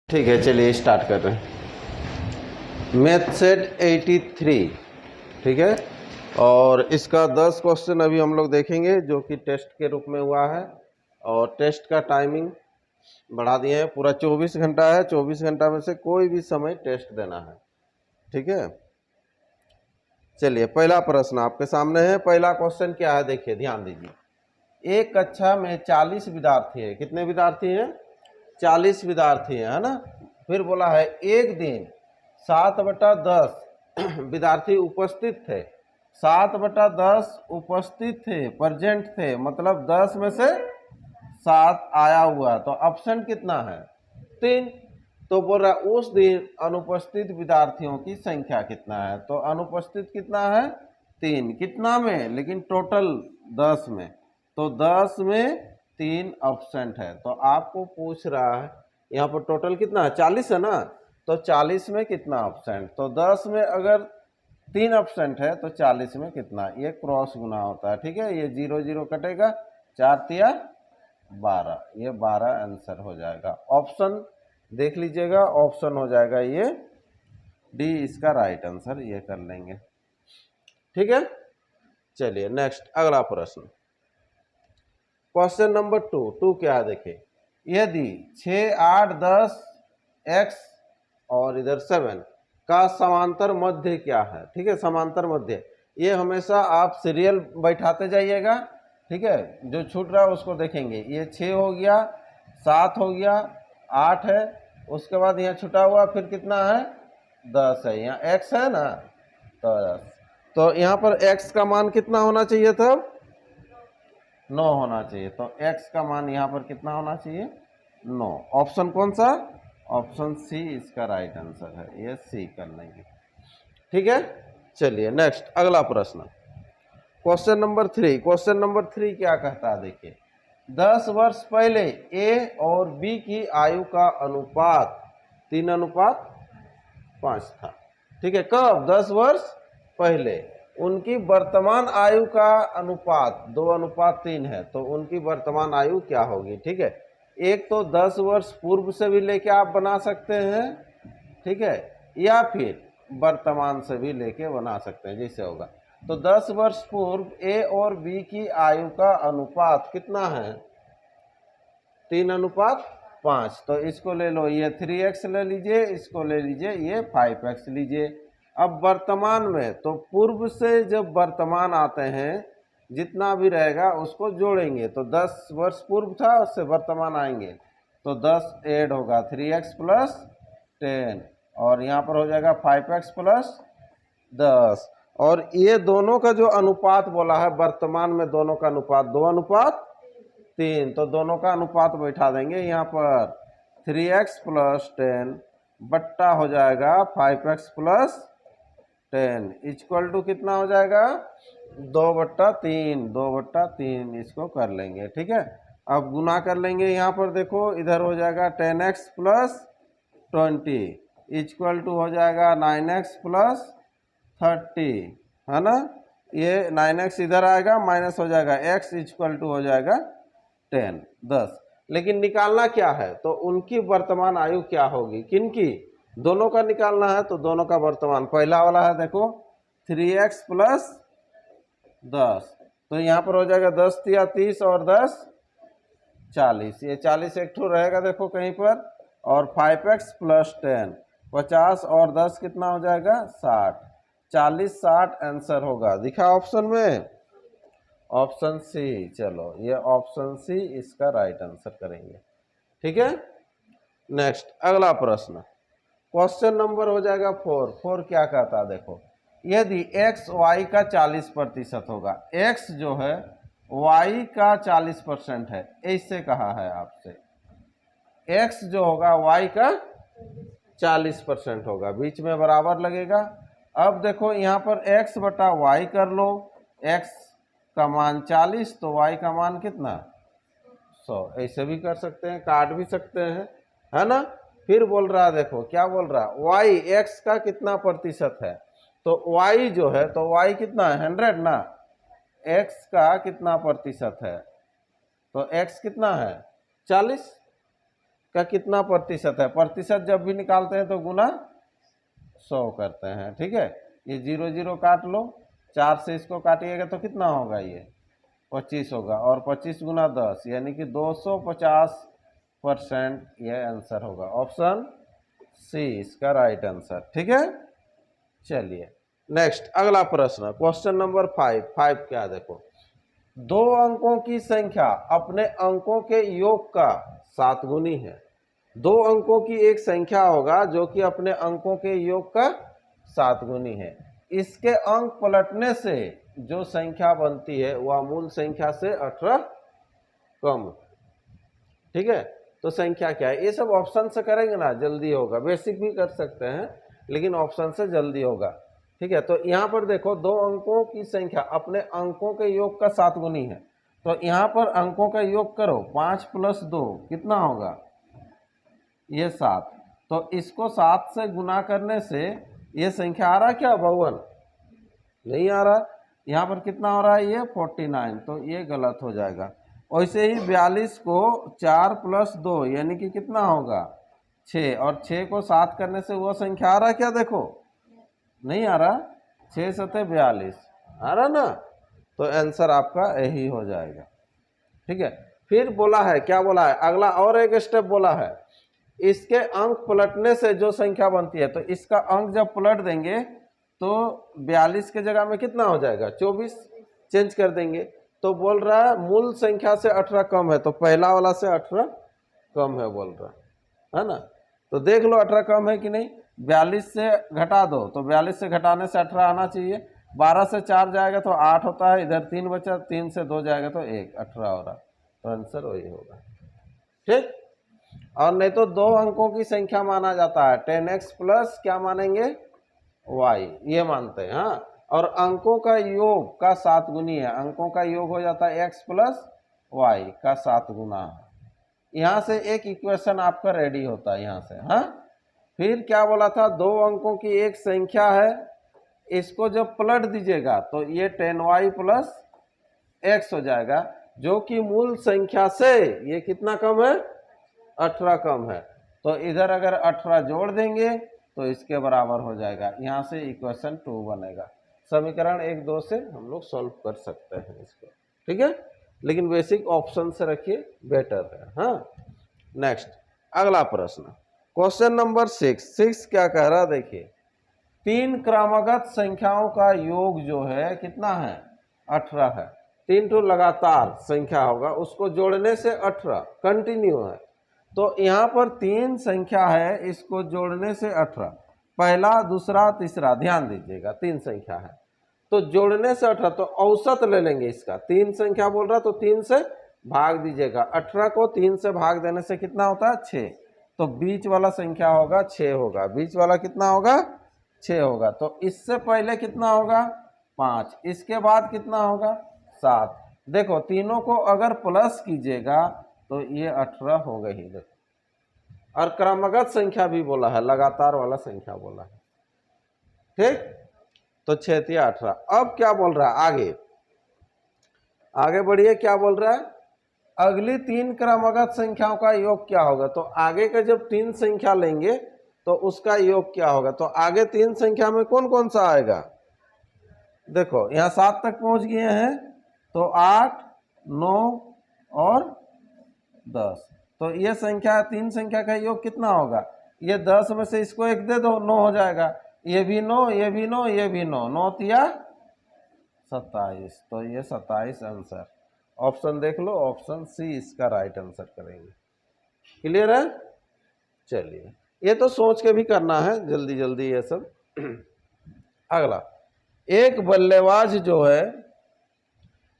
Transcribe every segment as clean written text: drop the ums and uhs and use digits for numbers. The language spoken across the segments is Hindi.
ठीक है, चलिए स्टार्ट कर रहे हैं। मैथ सेट 83, ठीक है। और इसका 10 क्वेश्चन अभी हम लोग देखेंगे जो कि टेस्ट के रूप में हुआ है। और टेस्ट का टाइमिंग बढ़ा दिए हैं, पूरा 24 घंटा है। 24 घंटा में से कोई भी समय टेस्ट देना है, ठीक है। चलिए पहला प्रश्न आपके सामने है। पहला क्वेश्चन क्या है, देखिए ध्यान दीजिए। एक कक्षा में 40 विद्यार्थी है। कितने विद्यार्थी हैं? 40 विद्यार्थी हैं, है ना। फिर बोला है एक दिन 7/10 विद्यार्थी उपस्थित थे। 7/10 उपस्थित थे, प्रेजेंट थे, मतलब 10 में से 7 आया हुआ। तो ऑप्शन कितना है? 3। तो बोल रहा है उस दिन अनुपस्थित विद्यार्थियों की संख्या कितना है? तो अनुपस्थित कितना है? 3। कितना में? लेकिन टोटल 10 में। तो 10 में 3 एब्सेंट है। तो आपको पूछ रहा है यहाँ पर टोटल कितना है? 40 है ना। तो 40 में कितना एब्सेंट? तो 10 में अगर 3 एब्सेंट है तो 40 में कितना? ये क्रॉस गुना होता है, ठीक है। ये 0 0 कटेगा, 4 तिया 12, ये 12 आंसर हो जाएगा। ऑप्शन देख लीजिएगा, ऑप्शन हो जाएगा ये डी इसका राइट आंसर, ये कर लेंगे, ठीक है। चलिए नेक्स्ट अगला प्रश्न, क्वेश्चन नंबर 2 क्या है देखिए। यदि 6 8 10 x और इधर 7 का समांतर मध्य क्या है? ठीक है, समांतर मध्य। ये हमेशा आप सीरियल बैठाते जाइएगा, ठीक है। जो छूट रहा है उसको देखेंगे। ये 6 हो गया, 7 हो गया, 8 है, उसके बाद यहाँ छुटा हुआ फिर कितना है? 10 है। यहाँ x है ना, तो 10। तो यहाँ पर x का मान कितना होना चाहिए था? 9 होना चाहिए। तो x का मान यहाँ पर कितना होना चाहिए? 9। ऑप्शन कौन सा? ऑप्शन सी इसका राइट आंसर है, ये सी कर लेंगे, ठीक है। चलिए नेक्स्ट अगला प्रश्न, क्वेश्चन नंबर 3। क्वेश्चन नंबर 3 क्या कहता है देखिए। 10 वर्ष पहले ए और बी की आयु का अनुपात 3:5 था, ठीक है। कब? 10 वर्ष पहले। उनकी वर्तमान आयु का अनुपात 2:3 है। तो उनकी वर्तमान आयु क्या होगी? ठीक है, एक तो 10 वर्ष पूर्व से भी लेके आप बना सकते हैं, ठीक है, या फिर वर्तमान से भी लेके बना सकते हैं, जैसे होगा। तो 10 वर्ष पूर्व ए और बी की आयु का अनुपात कितना है? 3:5। तो इसको ले लो, ये 3x ले लीजिए, इसको ले लीजिए, ये 5x लीजिए। अब वर्तमान में तो पूर्व से जब वर्तमान आते हैं जितना भी रहेगा उसको जोड़ेंगे। तो 10 वर्ष पूर्व था, उससे वर्तमान आएंगे तो 10 ऐड होगा, 3x + 10, और यहाँ पर हो जाएगा 5x + 10। और ये दोनों का जो अनुपात बोला है वर्तमान में, दोनों का अनुपात 2:3। तो दोनों का अनुपात बैठा देंगे यहाँ पर। 3x + 10 बट्टा हो जाएगा 5x + 10 इक्वल टू कितना हो जाएगा? 2/3। 2/3 इसको कर लेंगे, ठीक है। अब गुना कर लेंगे, यहाँ पर देखो इधर हो जाएगा 10x + 20 इक्वल टू हो जाएगा 9x + 30, है ना। ये 9x इधर आएगा, माइनस हो जाएगा x इक्वल टू हो जाएगा 10। लेकिन निकालना क्या है? तो उनकी वर्तमान आयु क्या होगी? किनकी? दोनों का निकालना है। तो दोनों का वर्तमान पहला वाला है देखो 3x + 10, तो यहाँ पर हो जाएगा 10 तिया 30 और 10 40, ये 40 एक ठो रहेगा देखो कहीं पर। और 5x + 10 50 और 10 कितना हो जाएगा? 60। 40 60 आंसर होगा, दिखा ऑप्शन में, ऑप्शन सी। चलो ये ऑप्शन सी इसका राइट आंसर करेंगे, ठीक है। नेक्स्ट अगला प्रश्न, क्वेश्चन नंबर हो जाएगा 4 क्या कहता है देखो। यदि x y का 40% होगा, x जो है y का 40% है, ऐसे कहा है आपसे। x जो होगा y का 40% होगा, बीच में बराबर लगेगा। अब देखो यहाँ पर x/y कर लो, x का मान 40 तो y का मान कितना? 100। ऐसे भी कर सकते हैं, काट भी सकते हैं, है ना। फिर बोल रहा है देखो, क्या बोल रहा है? y x का कितना प्रतिशत है? तो y जो है, तो y कितना है? 100 ना। x का कितना प्रतिशत है? तो x कितना है? 40। का कितना प्रतिशत है, प्रतिशत जब भी निकालते हैं तो गुना 100 करते हैं, ठीक है। ये 0 0 काट लो, 4 से इसको काटिएगा तो कितना होगा, ये 25 होगा, और 25 गुना 10 यानी कि 250% ये आंसर होगा। ऑप्शन सी इसका राइट आंसर, ठीक है। चलिए नेक्स्ट अगला प्रश्न, क्वेश्चन नंबर 5 क्या देखो, 2 अंकों की संख्या अपने अंकों के योग का 7 गुनी है। 2 अंकों की एक संख्या होगा जो कि अपने अंकों के योग का 7 गुनी है। इसके अंक पलटने से जो संख्या बनती है वह मूल संख्या से 18 कम, ठीक है। तो संख्या क्या है, ये सब ऑप्शन से करेंगे ना जल्दी होगा, बेसिक भी कर सकते हैं लेकिन ऑप्शन से जल्दी होगा, ठीक है। तो यहाँ पर देखो 2 अंकों की संख्या अपने अंकों के योग का 7 गुनी है, तो यहाँ पर अंकों का योग करो, 5 + 2 कितना होगा, ये 7। तो इसको 7 से गुना करने से ये संख्या आ रहा क्या, 52 नहीं आ रहा, यहाँ पर कितना हो रहा है, ये 49, तो ये गलत हो जाएगा। वैसे ही 42 को 4 + 2 यानी कि कितना होगा 6, और 6 को 7 करने से वो संख्या आ रहा क्या, देखो नहीं आ रहा, 6 × 7 = 42 आ रहा ना, तो आंसर आपका यही हो जाएगा, ठीक है। फिर बोला है, क्या बोला है, अगला और एक स्टेप बोला है, इसके अंक पलटने से जो संख्या बनती है, तो इसका अंक जब पलट देंगे तो 42 के जगह में कितना हो जाएगा, 24 चेंज कर देंगे। तो बोल रहा है मूल संख्या से 18 कम है, तो पहला वाला से 18 कम है बोल रहा है ना। तो देख लो 18 कम है कि नहीं, 42 से घटा दो, तो 42 से घटाने से 18 आना चाहिए, 12 से 4 जाएगा तो 8 होता है, इधर 3 बचा, 3 से 2 जाएगा तो 1, 18 हो रहा, तो आंसर वही होगा, ठीक। और नहीं तो 2 अंकों की संख्या माना जाता है, 10x प्लस क्या मानेंगे, y, ये मानते हैं, हाँ। और अंकों का योग का 7 गुनी है, अंकों का योग हो जाता है x + y का 7 गुना। यहाँ से एक इक्वेशन आपका रेडी होता है यहाँ से, हाँ। फिर क्या बोला था, 2 अंकों की एक संख्या है, इसको जब पलट दीजिएगा तो ये 10y + x हो जाएगा, जो कि मूल संख्या से ये कितना कम है, 18 कम है। तो इधर अगर 18 जोड़ देंगे तो इसके बराबर हो जाएगा, यहाँ से इक्वेशन 2 बनेगा। समीकरण 1 2 से हम लोग सॉल्व कर सकते हैं इसको, ठीक है, लेकिन बेसिक ऑप्शन से रखिए, बेटर है, हाँ। नेक्स्ट अगला प्रश्न, क्वेश्चन नंबर 6 क्या कह रहा है, देखिए 3 क्रमागत संख्याओं का योग जो है कितना है, 18 है। 3 तो लगातार संख्या होगा, उसको जोड़ने से 18 कंटिन्यू है। तो यहाँ पर 3 संख्या है, इसको जोड़ने से 18, पहला दूसरा तीसरा, ध्यान दीजिएगा 3 संख्या है, तो जोड़ने से 18, तो औसत ले लेंगे इसका, 3 संख्या बोल रहा तो 3 से भाग दीजिएगा, 18 को 3 से भाग देने से कितना होता है, 6, तो बीच वाला संख्या होगा 6 होगा, बीच वाला कितना होगा, 6 होगा। तो इससे पहले कितना होगा, 5, इसके बाद कितना होगा, 7। देखो तीनों को अगर प्लस कीजिएगा तो ये 18 हो गई, देखो। और क्रमगत संख्या भी बोला है, लगातार वाला संख्या बोला है, ठीक। तो 6 × 18। अब क्या बोल रहा है, आगे बढ़िए, क्या बोल रहा है, अगली 3 क्रमगत संख्याओं का योग क्या होगा। तो आगे का जब 3 संख्या लेंगे तो उसका योग क्या होगा, तो आगे 3 संख्या में कौन कौन सा आएगा, देखो यहाँ 7 तक पहुंच गए हैं, तो 8 9 और 10, तो ये संख्या 3 संख्या का योग कितना होगा, ये 10 में से इसको 1 दे दो, 9 हो जाएगा, ये भी 9 ये भी 9 ये भी 9, 9 × 27, तो ये 27 आंसर। ऑप्शन देख लो, ऑप्शन सी इसका राइट आंसर करेंगे। क्लियर है, चलिए ये तो सोच के भी करना है जल्दी जल्दी ये सब। अगला, एक बल्लेबाज जो है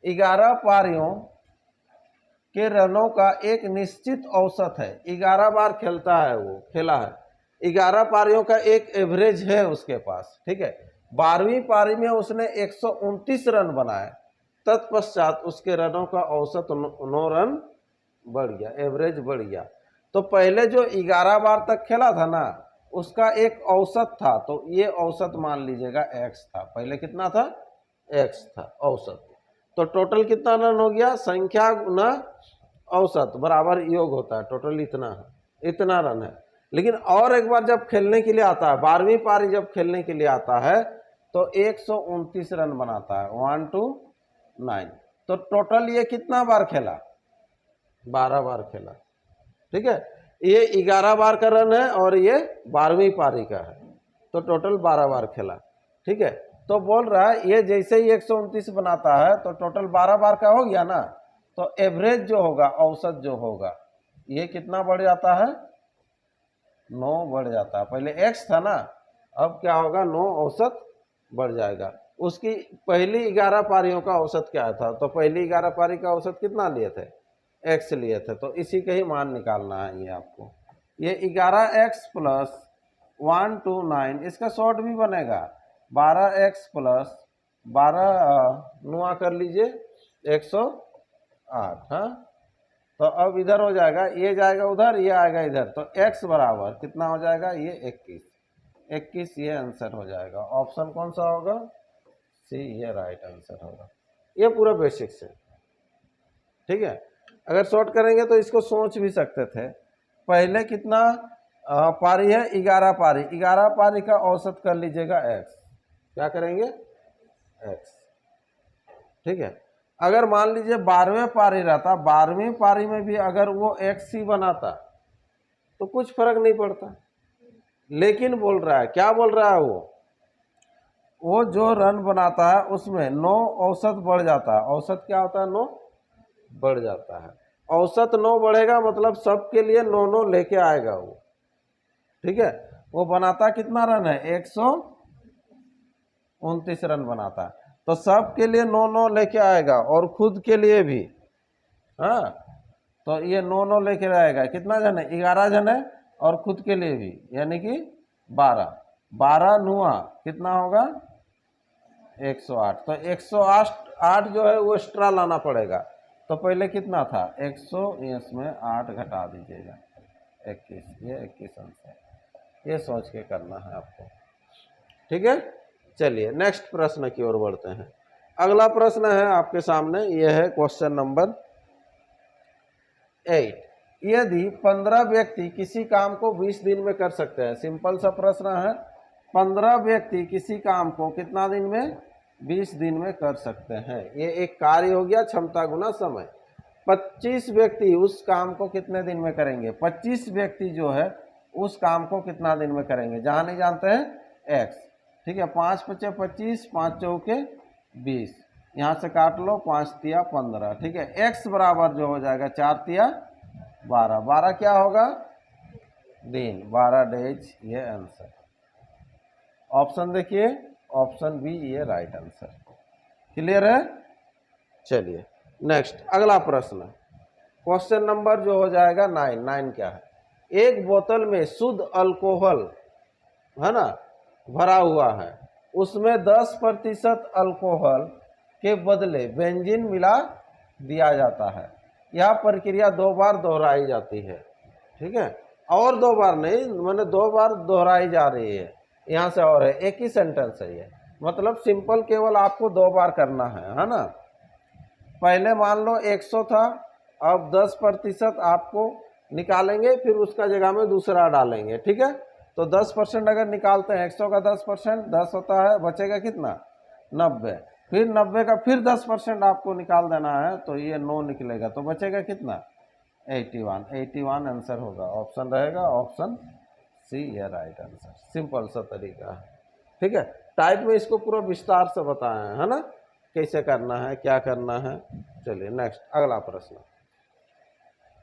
11 पारियों के रनों का एक निश्चित औसत है, 11 बार खेलता है, वो खेला है, 11 पारियों का एक एवरेज है उसके पास, ठीक है। 12वीं पारी में उसने 129 रन बनाए, तत्पश्चात उसके रनों का औसत 9 रन बढ़ गया, एवरेज बढ़ गया। तो पहले जो 11 बार तक खेला था ना, उसका एक औसत था, तो ये औसत मान लीजिएगा x था, पहले कितना था, x था औसत। तो टोटल कितना रन हो गया, संख्या गुना औसत बराबर योग होता है, टोटल इतना है, इतना रन है। लेकिन और एक बार जब खेलने के लिए आता है, 12वीं पारी जब खेलने के लिए आता है तो 129 रन बनाता है, 129। तो टोटल ये कितना बार खेला, 12 बार खेला, ठीक है। ये 11 बार का रन है और ये 12वीं पारी का है, तो टोटल 12 बार खेला, ठीक है। तो बोल रहा है ये जैसे ही 129 बनाता है तो टोटल 12 बार का हो गया ना, तो एवरेज जो होगा, औसत जो होगा, ये कितना बढ़ जाता है, 9 बढ़ जाता है। पहले x था ना, अब क्या होगा, 9 औसत बढ़ जाएगा। उसकी पहली 11 पारियों का औसत क्या था, तो पहली 11 पारी का औसत कितना लिए थे, x लिए थे, तो इसी का ही मान निकालना है ये आपको। ये 11x प्लस 129, इसका शॉर्ट भी बनेगा, 12x प्लस 12 नुआ कर लीजिए 108। हाँ, तो अब इधर हो जाएगा, ये जाएगा उधर, ये आएगा इधर, तो x बराबर कितना हो जाएगा, ये 21, ये आंसर हो जाएगा। ऑप्शन कौन सा होगा, सी, ये राइट आंसर होगा। ये पूरा बेसिक्स है, ठीक है। अगर शॉर्ट करेंगे तो इसको सोच भी सकते थे, पहले कितना पारी है, 11 पारी, 11 पारी का औसत कर लीजिएगा x, क्या करेंगे, x, ठीक है। अगर मान लीजिए 12वें पारी रहता, 12वीं पारी में भी अगर वो x ही बनाता तो कुछ फर्क नहीं पड़ता। लेकिन बोल रहा है, क्या बोल रहा है, वो जो रन बनाता है उसमें 9 औसत बढ़ जाता है। औसत क्या होता है, 9 बढ़ जाता है। औसत 9 बढ़ेगा मतलब सबके लिए 9 लेके आएगा वो, ठीक है। वो बनाता कितना रन है, 129 रन बनाता है, तो सबके लिए 9 लेके आएगा और खुद के लिए भी। हाँ, तो ये 9 लेके आएगा, कितना जन है, 11 जन है, और खुद के लिए भी, यानी कि 12 नुआ कितना होगा, 108। तो 108 जो है वो एक्स्ट्रा लाना पड़ेगा। तो पहले कितना था, 100, इसमें 8 घटा दीजिएगा, 21, ये 21 आंसर। ये सोच के करना है आपको, ठीक है। चलिए नेक्स्ट प्रश्न की ओर बढ़ते हैं। अगला प्रश्न है आपके सामने, यह है क्वेश्चन नंबर 8। यदि 15 व्यक्ति किसी काम को 20 दिन में कर सकते हैं, सिंपल सा प्रश्न है, 15 व्यक्ति किसी काम को कितना दिन में, 20 दिन में कर सकते हैं। ये एक कार्य हो गया, क्षमता गुना समय। 25 व्यक्ति उस काम को कितने दिन में करेंगे, 25 व्यक्ति जो है उस काम को कितना दिन में करेंगे, जहाँ नहीं जानते हैं x, ठीक है। 5 × 5 = 25, 5 × 4 = 20, यहाँ से काट लो, 5 × 3 = 15, ठीक है। x बराबर जो हो जाएगा 4 × 3 = 12, 12 क्या होगा, दिन, 12 डेज, ये आंसर। ऑप्शन देखिए, ऑप्शन बी, ये राइट आंसर। क्लियर है। चलिए नेक्स्ट अगला प्रश्न, क्वेश्चन नंबर जो हो जाएगा 9 क्या है, एक बोतल में शुद्ध अल्कोहल है ना भरा हुआ है, उसमें 10% अल्कोहल के बदले बेंजीन मिला दिया जाता है। यह प्रक्रिया 2 बार दोहराई जाती है, ठीक है। और 2 बार नहीं, मैंने 2 बार दोहराई जा रही है, यहाँ से और है, एक ही सेंटेंस है ये, मतलब सिंपल केवल आपको 2 बार करना है ना। पहले मान लो 100 था, अब 10% आपको निकालेंगे, फिर उसका जगह में दूसरा डालेंगे, ठीक है। तो 10% अगर निकालते हैं, 100 का 10%, 10 होता है, बचेगा कितना, 90, फिर 90 का फिर 10% आपको निकाल देना है, तो ये 9 निकलेगा, तो बचेगा कितना, 81 आंसर होगा। ऑप्शन रहेगा ऑप्शन सी, ये राइट आंसर। सिंपल सा तरीका है, ठीक है। टाइप में इसको पूरा विस्तार से बताया है ना, कैसे करना है, क्या करना है। चलिए नेक्स्ट अगला प्रश्न,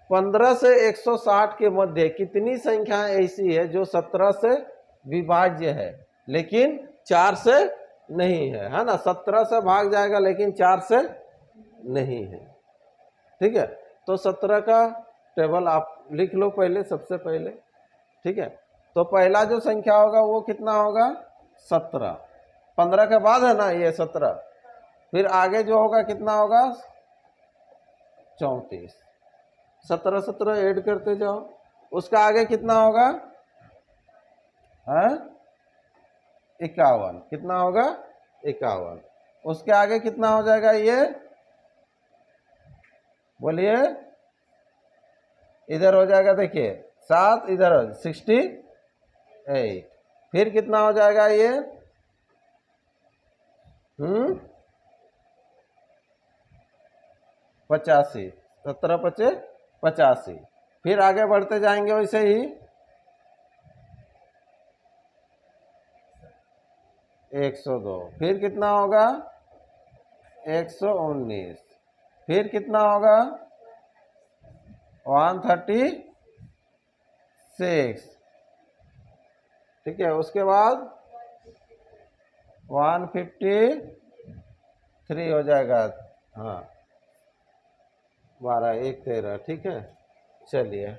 15 से 160 के मध्य कितनी संख्याएं ऐसी है जो 17 से विभाज्य है लेकिन 4 से नहीं है ना। 17 से भाग जाएगा लेकिन 4 से नहीं है, ठीक है। तो 17 का टेबल आप लिख लो पहले, सबसे पहले, ठीक है। तो पहला जो संख्या होगा वो कितना होगा, 17, 15 के बाद है ना ये 17, फिर आगे जो होगा कितना होगा, 34, 17 17 ऐड करते जाओ, उसका आगे कितना होगा, 51, कितना होगा, 51, उसके आगे कितना हो जाएगा, ये बोलिए, इधर हो जाएगा, देखिए 7 इधर 68, फिर कितना हो जाएगा ये 85, 17 पचे 85, फिर आगे बढ़ते जाएंगे वैसे ही 102, फिर कितना होगा 119, फिर कितना होगा 136, ठीक है, उसके बाद 153 हो जाएगा, हाँ 12 1 13, ठीक है। चलिए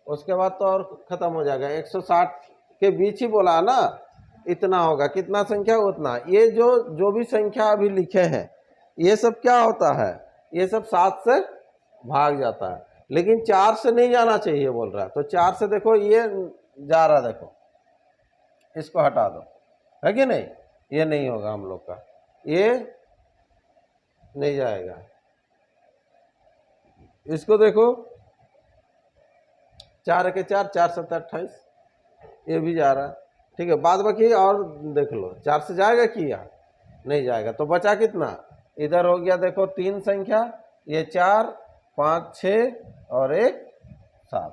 उसके बाद तो और ख़त्म हो जाएगा, 160 के बीच ही बोला ना, इतना होगा, कितना संख्या उतना। ये जो भी संख्या अभी लिखे हैं ये सब क्या होता है, ये सब 7 से भाग जाता है, लेकिन 4 से नहीं जाना चाहिए बोल रहा है। तो 4 से देखो ये जा रहा, देखो इसको हटा दो, है कि नहीं, ये नहीं होगा हम लोग का, ये नहीं जाएगा। इसको देखो 4 के 4, 4 7 28, ये भी जा रहा है, ठीक है। बाद बाकी और देख लो, 4 से जाएगा कि या नहीं जाएगा, तो बचा कितना, इधर हो गया देखो 3 संख्या, ये 4 5 6 और 1 7,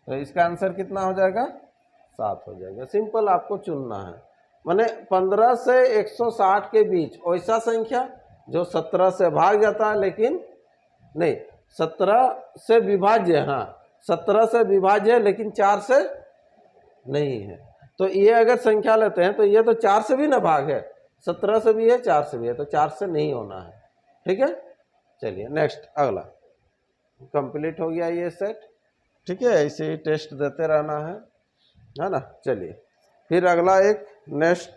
तो इसका आंसर कितना हो जाएगा 7 हो जाएगा। सिंपल आपको चुनना है, माने 15 से 160 के बीच वैसा संख्या जो 17 से भाग जाता है, लेकिन नहीं 17 से विभाज्य, हाँ 17 से विभाज्य लेकिन 4 से नहीं है। तो ये अगर संख्या लेते हैं तो ये तो 4 से भी ना भाग है, 17 से भी है 4 से भी है, तो 4 से नहीं होना है, ठीक है। चलिए नेक्स्ट, अगला कंप्लीट हो गया ये सेट, ठीक है। ऐसे ही टेस्ट देते रहना है ना। चलिए फिर अगला एक नेक्स्ट